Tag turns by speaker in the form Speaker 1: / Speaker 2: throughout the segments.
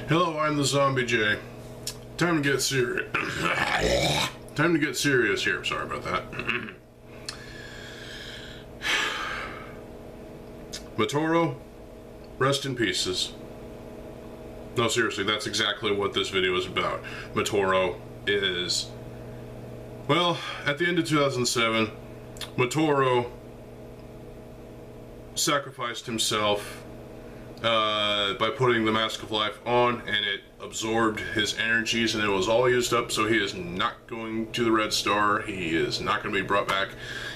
Speaker 1: Hello, I'm TheZOMBIEJ. Time to get serious. Time to get serious here. Sorry about that. Matoro, rest in pieces. No, seriously, that's exactly what this video is about. Matoro is... Well, at the end of 2007, Matoro sacrificed himself by putting the Mask of Life on, and it absorbed his energies, and it was all used up, so he is not going to the Red Star. He is not going to be brought back.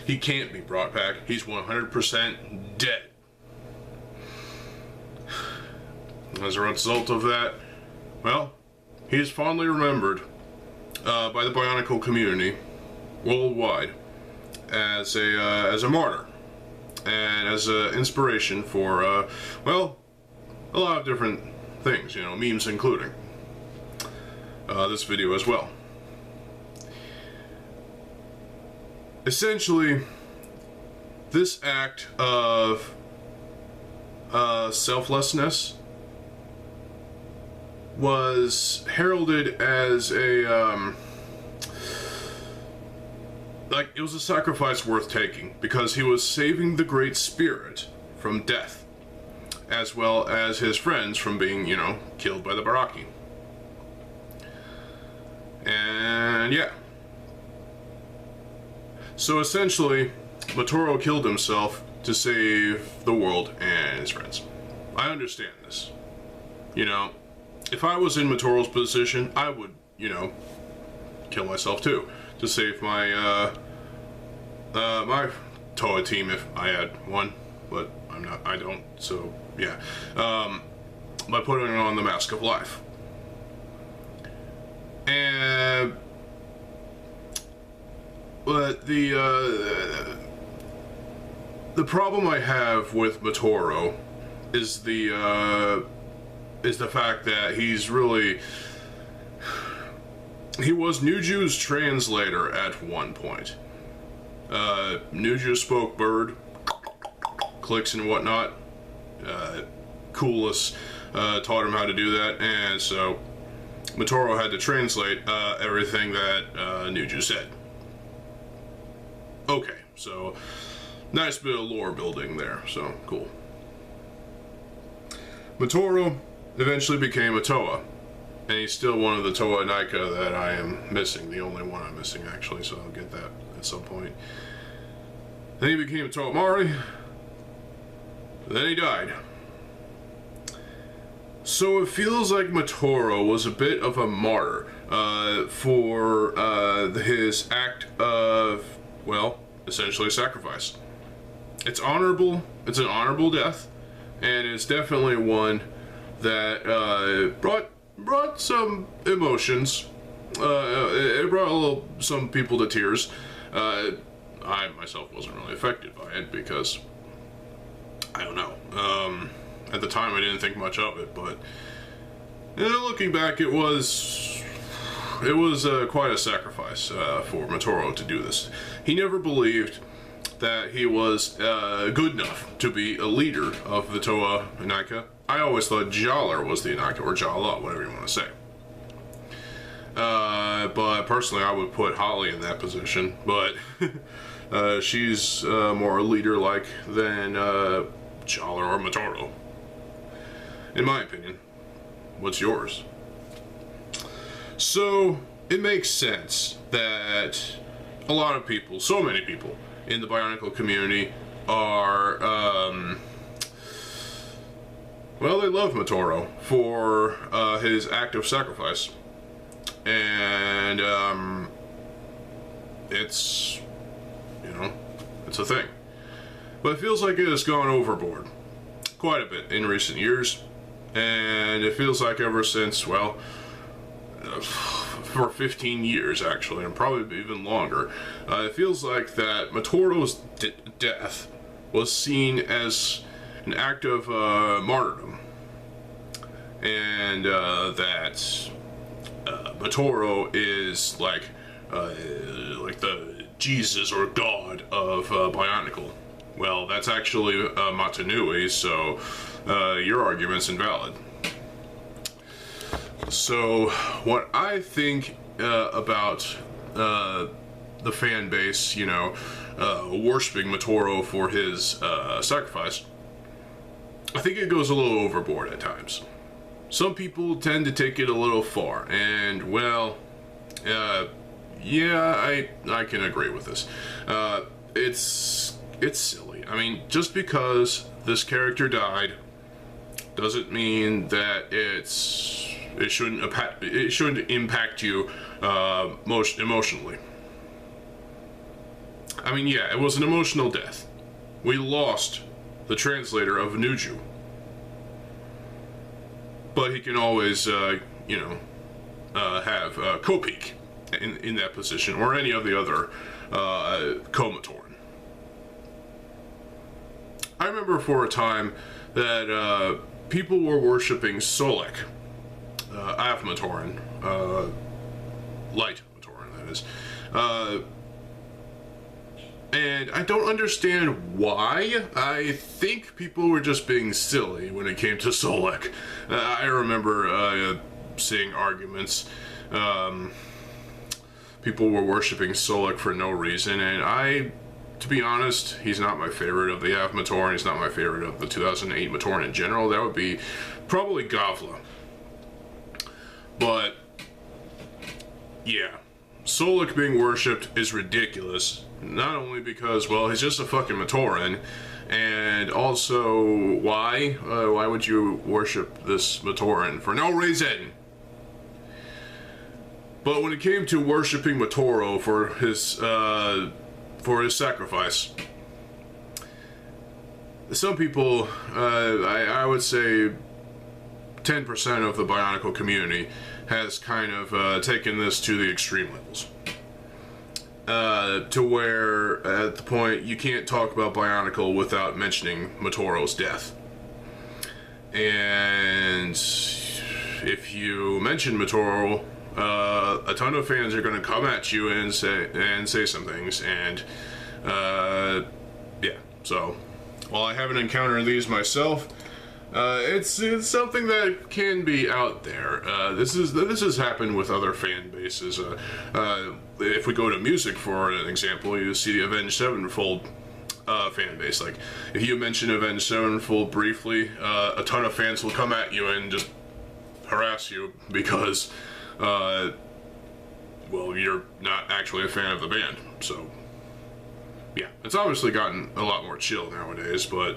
Speaker 1: He can't be brought back. He's 100% dead. As a result of that, well, he is fondly remembered by the Bionicle community worldwide as a martyr and as an inspiration for, well, a lot of different things, you know, memes including this video as well. Essentially, this act of selflessness was heralded as a like it was a sacrifice worth taking, because he was saving the Great Spirit from death, as well as his friends from being, you know, killed by the Baraki. And yeah. So essentially, Matoro killed himself to save the world and his friends. I understand this. You know, if I was in Matoro's position, I would, you know, kill myself too, to save my, my Toa team if I had one, but I don't, so, yeah. By putting on the Mask of Life. And, but the problem I have with Matoro is the fact that he's really... He was Nuju's translator at one point. Nuju spoke bird, clicks and whatnot. Coolest taught him how to do that, and so Matoro had to translate everything that Nuju said. Okay, so nice bit of lore building there, so cool. Matoro eventually became a Toa, and he's still one of the Toa Naika that I am missing, the only one I'm missing actually, so I'll get that at some point. Then he became a Toa Mari, then he died. So it feels like Matoro was a bit of a martyr for his act of, well, essentially sacrifice. It's honorable, it's an honorable death, and it's definitely one that brought some emotions. It brought some people to tears. I myself wasn't really affected by it because, I don't know, at the time I didn't think much of it, but looking back, it was quite a sacrifice for Matoro to do this. He never believed that he was good enough to be a leader of the Toa Naika. I always thought Jalar was the Naika, or Jala, whatever you want to say. But personally, I would put Holly in that position, but she's more leader-like than Jalar or Matoro, in my opinion. What's yours? So, it makes sense that a lot of people, so many people, in the Bionicle community are, well, they love Matoro for his act of sacrifice. And, it's, you know, it's a thing. But it feels like it has gone overboard quite a bit in recent years. And it feels like ever since, well, for 15 years actually, and probably even longer, it feels like that Matoro's death was seen as an act of martyrdom, and that Matoro is like the Jesus or God of Bionicle. Well, that's actually Matanui, so your argument's invalid. So, what I think about the fan base, worshiping Matoro for his sacrifice, I think it goes a little overboard at times. Some people tend to take it a little far, and well, yeah, I can agree with this. It's silly. I mean, just because this character died doesn't mean that it shouldn't impact you most emotionally. I mean, yeah, it was an emotional death. We lost the translator of Nuju. But he can always, have Kopik in that position, or any of the other Komatoran. I remember for a time that people were worshipping Solek, Matoran, Light Matoran, that is. And I don't understand why. I think people were just being silly when it came to Solek. I remember seeing arguments. People were worshipping Solek for no reason, and to be honest, he's not my favorite of the Av Matoran. He's not my favorite of the 2008 Matoran in general. That would be probably Gavla. But, yeah. Solek being worshipped is ridiculous. Not only because, well, he's just a fucking Matoran, and also, why? Why would you worship this Matoran? For no reason! But when it came to worshipping Matoro for his sacrifice, some people, I would say 10% of the Bionicle community has kind of taken this to the extreme levels. To where, at the point, you can't talk about Bionicle without mentioning Matoro's death. And if you mention Matoro, a ton of fans are going to come at you and say some things, and yeah. So, while I haven't encountered these myself, it's something that can be out there. This has happened with other fan bases. If we go to music, for an example, you see the Avenged Sevenfold fan base. Like, if you mention Avenged Sevenfold briefly, a ton of fans will come at you and just harass you because, well, you're not actually a fan of the band. So, yeah, it's obviously gotten a lot more chill nowadays, but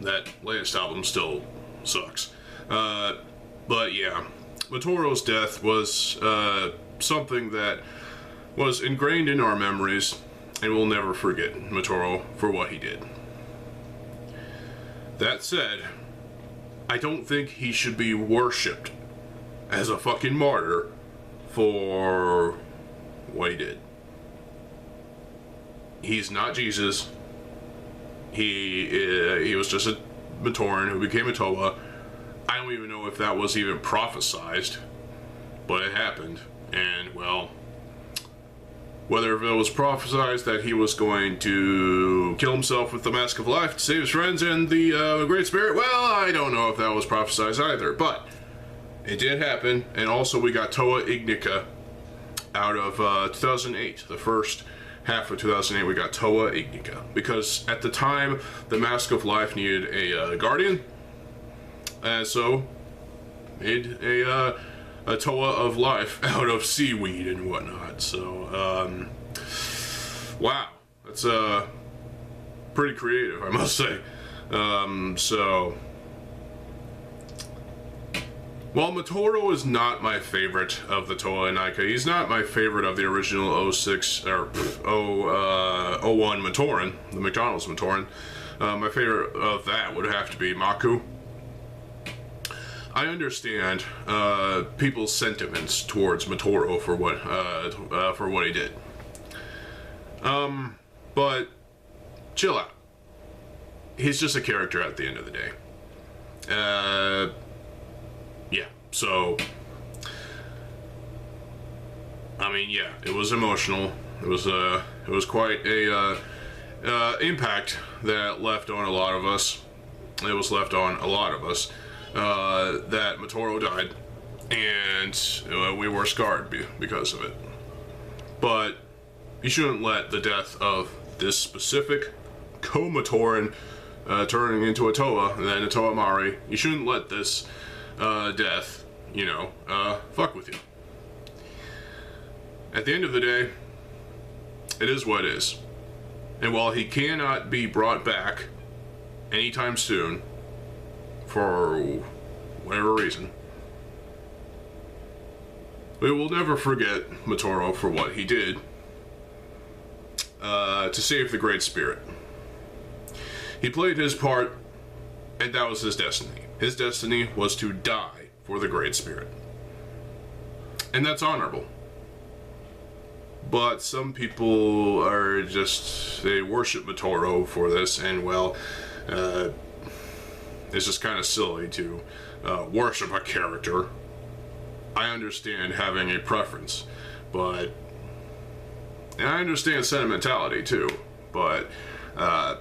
Speaker 1: that latest album still sucks. But yeah, Matoro's death was something that was ingrained in our memories, and we'll never forget Matoro for what he did. That said, I don't think he should be worshipped as a fucking martyr for what he did. He's not Jesus. He was just a Matoran who became a Toa. I don't even know if that was even prophesized, but it happened. And, well, whether it was prophesized that he was going to kill himself with the Mask of Life to save his friends and the Great Spirit, well, I don't know if that was prophesized either, but it did happen. And also we got Toa Ignica out of 2008, the first half of 2008, we got Toa Ignica, because at the time the Mask of Life needed a guardian, and so made a Toa of Life out of seaweed and whatnot. So wow, that's pretty creative, I must say. So while Matoro is not my favorite of the Toa Inika, he's not my favorite of the original 06 or 01 Matoran, the McDonald's Matoran. My favorite of that would have to be Maku. I understand people's sentiments towards Matoro for what he did. But chill out. He's just a character at the end of the day. Yeah, so I mean, yeah, it was emotional. It was quite a impact that left on a lot of us. It was left on a lot of us. that Matoro died, and we were scarred because of it. But you shouldn't let the death of this specific Komatoran turning into a Toa and then a Toa Mari, you shouldn't let this death, fuck with you. At the end of the day, it is what it is. And while he cannot be brought back anytime soon, for whatever reason, we will never forget Matoro for what he did to save the Great Spirit. He played his part, and that was his destiny. His destiny was to die for the Great Spirit. And that's honorable. But some people are just, they worship Matoro for this, and well, it's just kind of silly to worship a character. I understand having a preference, but, and I understand sentimentality too, but I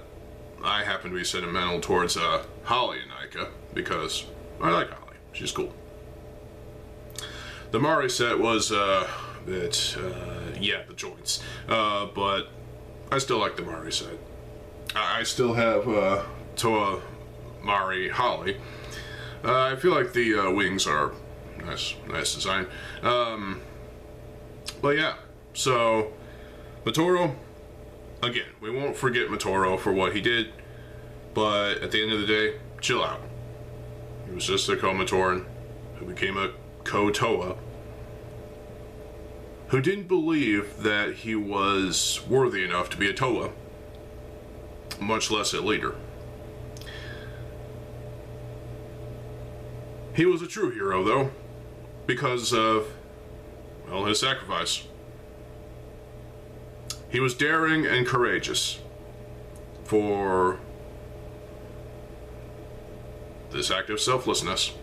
Speaker 1: happen to be sentimental towards Holly and Ika because I like Holly. She's cool. The Mari set was the joints, but I still like the Mari set. I still have Toa Mari Holly. I feel like the wings are nice design. But yeah, so Matoro, again, we won't forget Matoro for what he did, but at the end of the day, chill out. He was just a Komatoran who became a Ko-Toa, who didn't believe that he was worthy enough to be a Toa, much less a leader. He was a true hero, though, because of, well, his sacrifice. He was daring and courageous for this act of selflessness.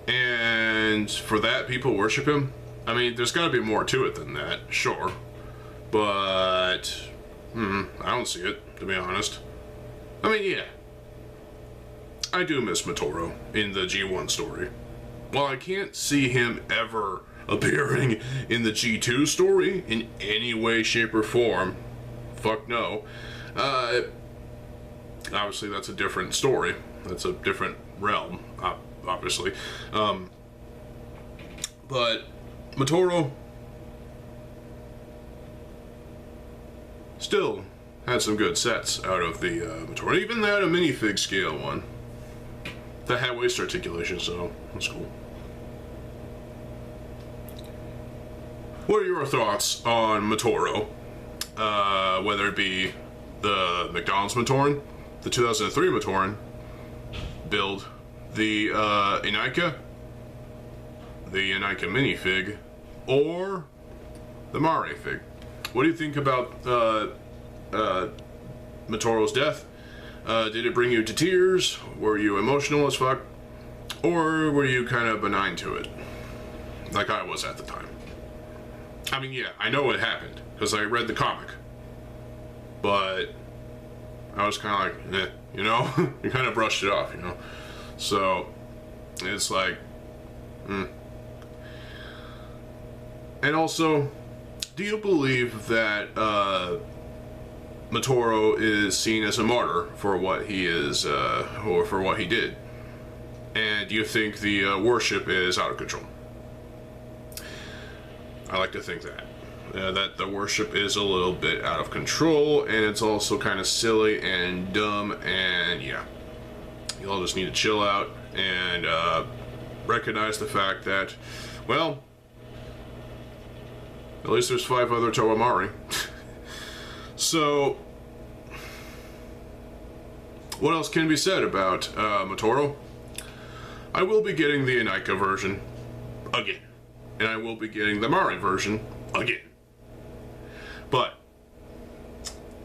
Speaker 1: And for that, people worship him. I mean, there's got to be more to it than that, sure. But, I don't see it, to be honest. I mean, yeah. I do miss Matoro in the G1 story. While I can't see him ever appearing in the G2 story in any way, shape, or form, fuck no. Obviously, that's a different story. That's a different realm, obviously. But Matoro still had some good sets out of the Matoro. Even they had a minifig scale one that had waist articulation, so that's cool. What are your thoughts on Matoro? Whether it be the McDonald's Matoran, the 2003 Matoran build, the Inika, the Inika minifig, or the Mari fig. What do you think about Matoro's death? Did it bring you to tears? Were you emotional as fuck? Or were you kind of benign to it? Like I was at the time. I mean, yeah, I know what happened, because I read the comic. But I was kind of like, you know? You kind of brushed it off, you know? So, it's like, And also, do you believe that Matoro is seen as a martyr for what he is, or for what he did? And do you think the worship is out of control? I like to think that the worship is a little bit out of control, and it's also kind of silly and dumb, and yeah, you all just need to chill out and recognize the fact that, well, at least there's 5 other Toa Mari. So, what else can be said about Matoro? I will be getting the Inika version again. And I will be getting the Mari version again. But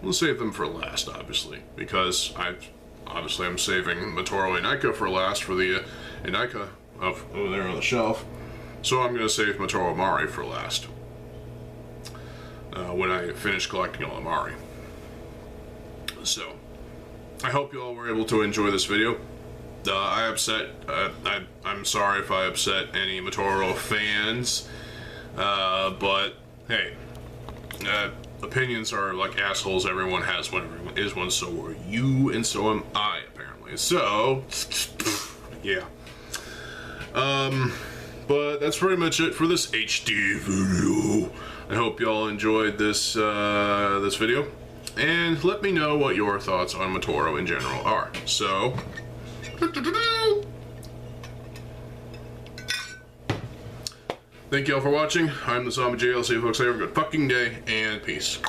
Speaker 1: we'll save them for last, obviously, because I'm saving Matoro and Inika for last for the Inika of over there on the shelf. So I'm going to save Matoro Mari for last when I finish collecting all the Mari. So I hope you all were able to enjoy this video. I'm sorry if I upset any Matoro fans, but hey, opinions are like assholes. Everyone has one. Everyone is one. So are you, and so am I, apparently. So, yeah. But that's pretty much it for this HD video. I hope y'all enjoyed this this video, and let me know what your thoughts on Matoro in general are. So, thank y'all for watching. I'm TheZOMBIEJ. I'll see you folks later. Have a good fucking day, and peace.